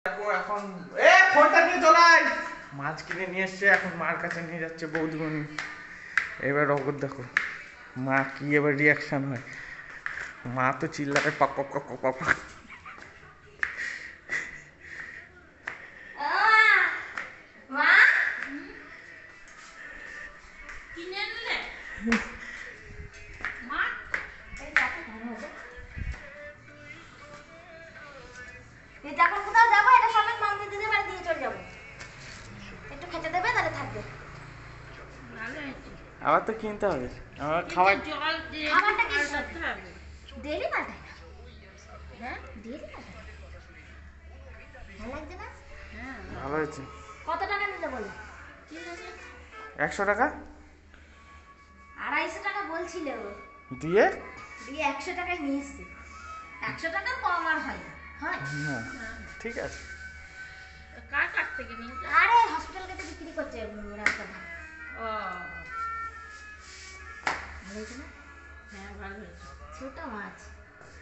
দেখো এখন ফোনটা নিয়ে চলে আয়। মাছ কিনে নিয়ে এসছে, এখন মার কাছে নিয়ে যাচ্ছে বৌদিমণি। এবার অগর দেখো মা কি এবার রিয়াকশন হয়। মা তো চিল্লাবে পক পক পক পক পক। যখন কোথাও যাবো এটা সমেত মাম দিদিদের বাড়ি দিয়ে চলে যাবো, একটু খেতে দেবে তাহলে থাকবে। আবার তো কিনতে হবে, আমার খাবার খাবারটা কি ডেলি পাঠায় না? হ্যাঁ ডেলি পাঠায়, ভালো লাগছে না? ভালো হয়েছে। কত টাকা নিতে বলে? 100 টাকা 250 টাকা বলছিল, দিয়ে 100 টাকায় নিয়ে এসছি। 100 টাকা কম আর হয় না, হয় না ঠিক আছে। কার কাছ থেকে নিয়েছে? আরে হসপিটাল থেকে বিক্রি করছে রাস্তা ধারে। ও ভালো হয়েছে না? হ্যাঁ ভালো হয়েছে। ছোট মাছ।